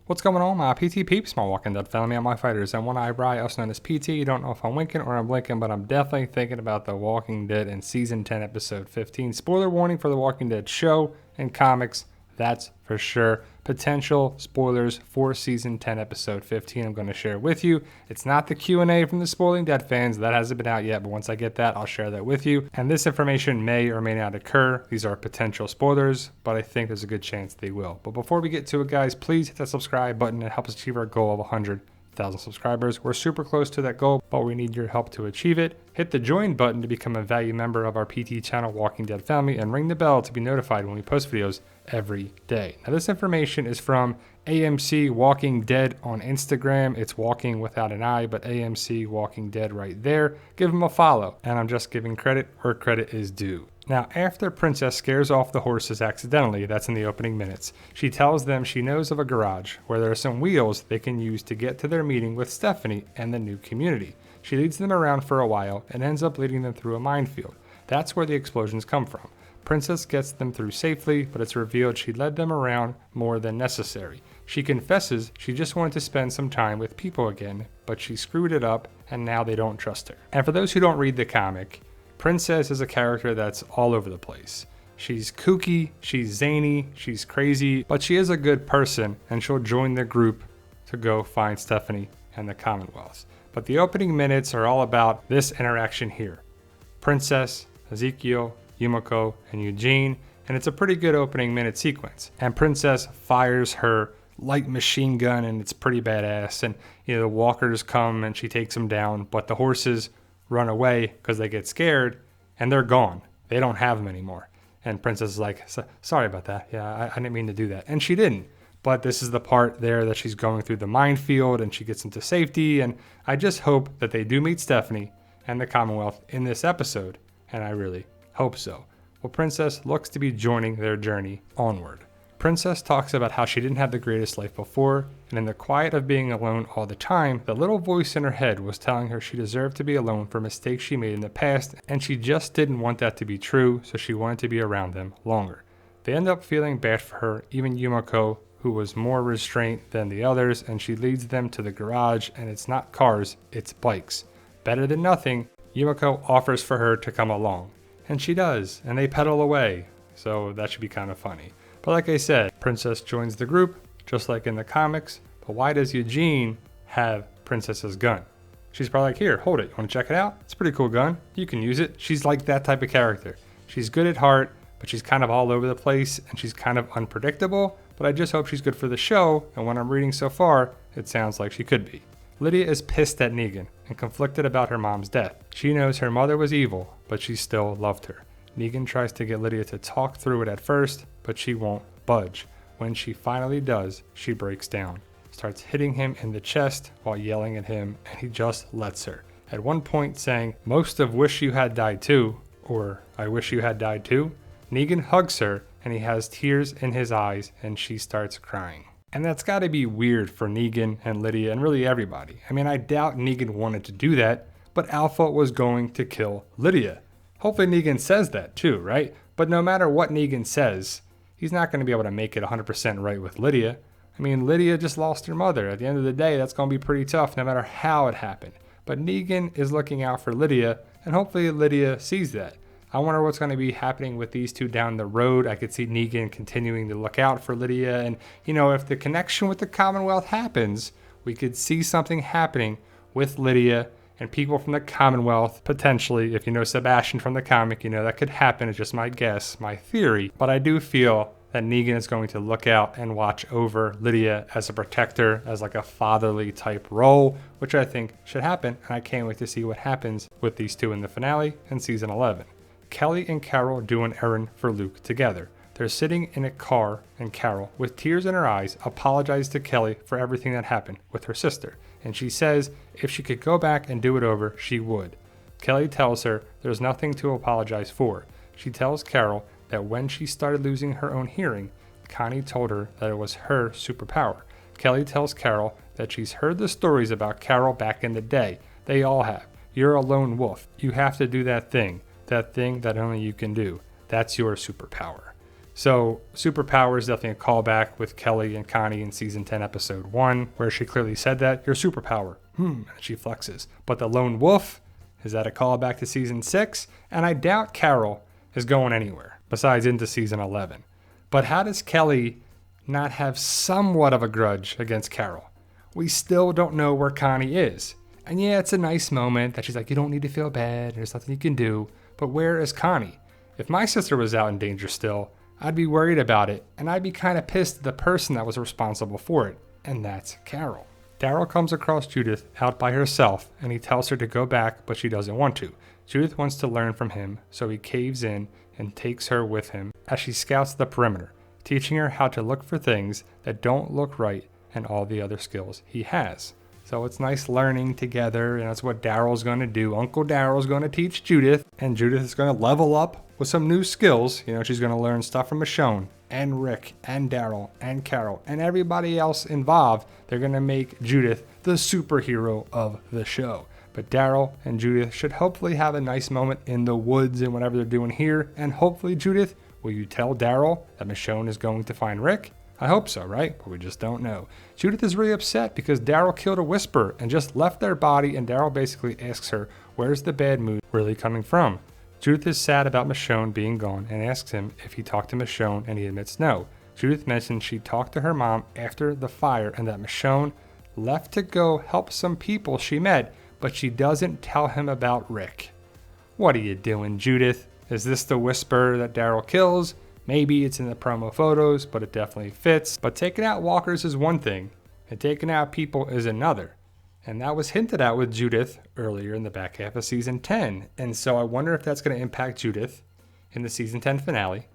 What's going on, my PT peeps, my Walking Dead family, and my fighters, and one eyebrow, also known as PT. You don't know if I'm winking or I'm blinking, but I'm definitely thinking about The Walking Dead in Season 10, Episode 15. Spoiler warning for The Walking Dead show and comics, that's for sure. Potential spoilers for Season 10, Episode 15 I'm going to share with you. It's not the Q&A from the Spoiling Dead fans. That hasn't been out yet, but once I get that, I'll share that with you. And this information may or may not occur. These are potential spoilers, but I think there's a good chance they will. But before we get to it, guys, please hit that subscribe button. It helps us achieve our goal of 100,000 subscribers. We're super close to that goal, but we need your help to achieve it. Hit the join button to become a value member of our PT channel, Walking Dead family, and ring the bell to be notified when we post videos every day. Now, this information is from AMC Walking Dead on Instagram. It's walking without an I, but AMC Walking Dead right there. Give them a follow. And I'm just giving credit where credit is due. Now, after Princess scares off the horses accidentally, that's in the opening minutes, she tells them she knows of a garage where there are some wheels they can use to get to their meeting with Stephanie and the new community. She leads them around for a while and ends up leading them through a minefield. That's where the explosions come from. Princess gets them through safely, but it's revealed she led them around more than necessary. She confesses she just wanted to spend some time with people again, but she screwed it up and now they don't trust her. And for those who don't read the comic, Princess is a character that's all over the place. She's kooky, she's zany, she's crazy, but she is a good person and she'll join the group to go find Stephanie and the Commonwealth. But the opening minutes are all about this interaction here. Princess, Ezekiel, Yumiko, and Eugene, and it's a pretty good opening minute sequence. And Princess fires her light machine gun and it's pretty badass, and the walkers come and she takes them down, but the horses run away because they get scared and they're gone. They don't have them anymore. And Princess is like, sorry about that. Yeah, I didn't mean to do that. And she didn't. But this is the part there that she's going through the minefield and she gets into safety. And I just hope that they do meet Stephanie and the Commonwealth in this episode. And I really hope so. Well, Princess looks to be joining their journey onward. Princess talks about how she didn't have the greatest life before, and in the quiet of being alone all the time, the little voice in her head was telling her she deserved to be alone for mistakes she made in the past, and she just didn't want that to be true, so she wanted to be around them longer. They end up feeling bad for her, even Yumiko, who was more restrained than the others, and she leads them to the garage, and it's not cars, it's bikes. Better than nothing, Yumiko offers for her to come along. And she does, and they pedal away, so that should be kind of funny. But like I said, Princess joins the group, just like in the comics, but why does Eugene have Princess's gun? She's probably like, here, hold it, you want to check it out? It's a pretty cool gun, you can use it. She's like that type of character. She's good at heart, but she's kind of all over the place, and she's kind of unpredictable, but I just hope she's good for the show, and when I'm reading so far, it sounds like she could be. Lydia is pissed at Negan and conflicted about her mom's death. She knows her mother was evil, but she still loved her. Negan tries to get Lydia to talk through it at first, but she won't budge. When she finally does, she breaks down, starts hitting him in the chest while yelling at him, and he just lets her. At one point saying, "Most of wish you had died too," or "I wish you had died too." Negan hugs her, and he has tears in his eyes, and she starts crying. And that's got to be weird for Negan and Lydia and really everybody. I mean, I doubt Negan wanted to do that, but Alpha was going to kill Lydia. Hopefully Negan says that too, right? But no matter what Negan says, he's not going to be able to make it 100% right with Lydia. I mean, Lydia just lost her mother. At the end of the day, that's going to be pretty tough no matter how it happened. But Negan is looking out for Lydia, and hopefully Lydia sees that. I wonder what's going to be happening with these two down the road. I could see Negan continuing to look out for Lydia. And, if the connection with the Commonwealth happens, we could see something happening with Lydia and people from the Commonwealth, potentially. If you know Sebastian from the comic, that could happen. It's just my guess, my theory. But I do feel that Negan is going to look out and watch over Lydia as a protector, as like a fatherly type role, which I think should happen. And I can't wait to see what happens with these two in the finale in season 11. Kelly and Carol do an errand for Luke together. They're sitting in a car, and Carol, with tears in her eyes, apologizes to Kelly for everything that happened with her sister. And she says if she could go back and do it over, she would. Kelly tells her there's nothing to apologize for. She tells Carol that when she started losing her own hearing, Connie told her that it was her superpower. Kelly tells Carol that she's heard the stories about Carol back in the day. They all have. You're a lone wolf. You have to do that thing that only you can do. That's your superpower. So superpower is definitely a callback with Kelly and Connie in season 10, episode 1, where she clearly said that, your superpower, and she flexes. But the lone wolf, is that a callback to season 6? And I doubt Carol is going anywhere, besides into season 11. But how does Kelly not have somewhat of a grudge against Carol? We still don't know where Connie is. And yeah, it's a nice moment that she's like, you don't need to feel bad, there's nothing you can do. But where is Connie? If my sister was out in danger still, I'd be worried about it, and I'd be kind of pissed at the person that was responsible for it, and that's Carol. Daryl comes across Judith out by herself, and he tells her to go back, but she doesn't want to. Judith wants to learn from him, so he caves in and takes her with him as she scouts the perimeter, teaching her how to look for things that don't look right and all the other skills he has. So it's nice learning together, and that's what Daryl's going to do. Uncle Daryl's going to teach Judith, and Judith is going to level up with some new skills. You know, she's going to learn stuff from Michonne and Rick and Daryl and Carol and everybody else involved. They're going to make Judith the superhero of the show. But Daryl and Judith should hopefully have a nice moment in the woods and whatever they're doing here. And hopefully, Judith, will you tell Daryl that Michonne is going to find Rick? I hope so, right? But we just don't know. Judith is really upset because Daryl killed a Whisperer and just left their body, and Daryl basically asks her, where's the bad mood really coming from? Judith is sad about Michonne being gone and asks him if he talked to Michonne, and he admits no. Judith mentions she talked to her mom after the fire and that Michonne left to go help some people she met, but she doesn't tell him about Rick. What are you doing, Judith? Is this the Whisperer that Daryl kills? Maybe it's in the promo photos, but it definitely fits. But taking out walkers is one thing, and taking out people is another. And that was hinted at with Judith earlier in the back half of season 10. And so I wonder if that's going to impact Judith in the season 10 finale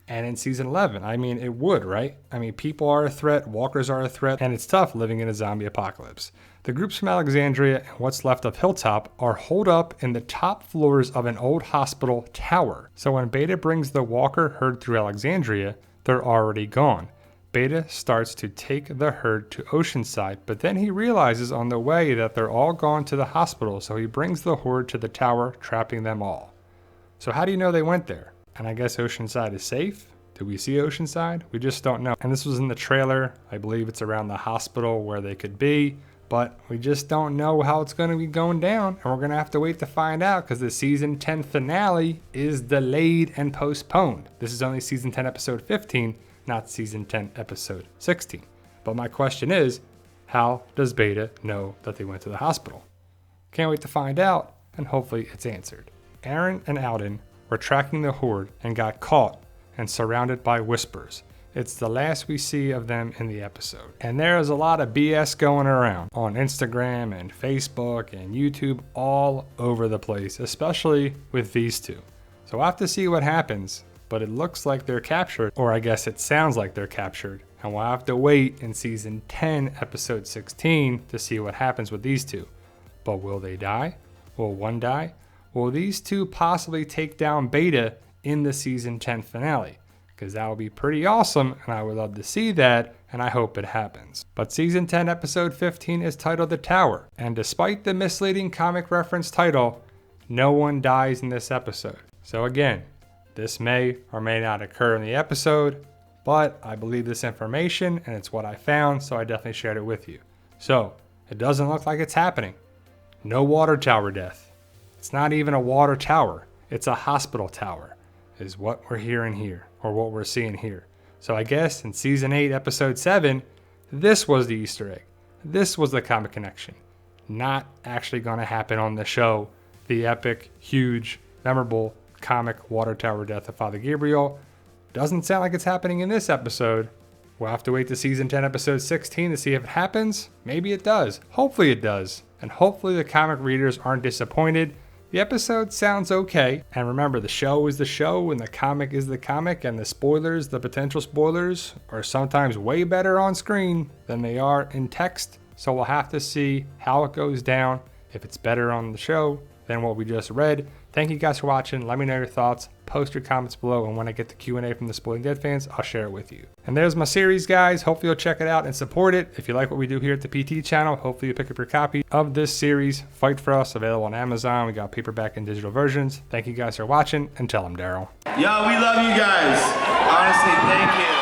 and in season 11. I mean, it would, right? I mean, people are a threat, walkers are a threat, and it's tough living in a zombie apocalypse. The groups from Alexandria and what's left of Hilltop are holed up in the top floors of an old hospital tower. So when Beta brings the walker herd through Alexandria, they're already gone. Beta starts to take the herd to Oceanside, but then he realizes on the way that they're all gone to the hospital, so he brings the horde to the tower, trapping them all. So how do you know they went there? And I guess Oceanside is safe? Did we see Oceanside? We just don't know. And this was in the trailer. I believe it's around the hospital where they could be, but we just don't know how it's going to be going down, and we're going to have to wait to find out because the season 10 finale is delayed and postponed. This is only season 10 episode 15, not season 10 episode 16. But my question is, how does Beta know that they went to the hospital? Can't wait to find out, and hopefully it's answered. Erin and Alden were tracking the horde and got caught and surrounded by Whisperers. It's the last we see of them in the episode. And there is a lot of BS going around on Instagram and Facebook and YouTube all over the place, especially with these two. So we'll have to see what happens, but it looks like they're captured, or I guess it sounds like they're captured. And we'll have to wait in season 10, episode 16 to see what happens with these two. But will they die? Will one die? Will these two possibly take down Beta in the season 10 finale? Because that would be pretty awesome, and I would love to see that, and I hope it happens. But season 10 episode 15 is titled The Tower, and despite the misleading comic reference title, no one dies in this episode. So again, this may or may not occur in the episode, but I believe this information, and it's what I found, so I definitely shared it with you. So, it doesn't look like it's happening. No water tower death. It's not even a water tower, it's a hospital tower, is what we're hearing here, or what we're seeing here. So I guess in season 8, episode 7, this was the Easter egg. This was the comic connection. Not actually going to happen on the show. The epic, huge, memorable comic water tower death of Father Gabriel. Doesn't sound like it's happening in this episode. We'll have to wait to season 10, episode 16 to see if it happens. Maybe it does. Hopefully it does. And hopefully the comic readers aren't disappointed. The episode sounds okay, and remember, the show is the show and the comic is the comic, and the spoilers, the potential spoilers, are sometimes way better on screen than they are in text, so we'll have to see how it goes down, if it's better on the show than what we just read. Thank you guys for watching. Let me know your thoughts. Post your comments below, and when I get the Q&A from the Spoiling Dead fans, I'll share it with you. And there's my series, guys. Hopefully you'll check it out and support it. If you like what we do here at the PT channel, hopefully you pick up your copy of this series, Fight For Us, available on Amazon. We got paperback and digital versions. Thank you guys for watching, and tell them, Daryl. Yo, we love you guys. Honestly. to say thank you.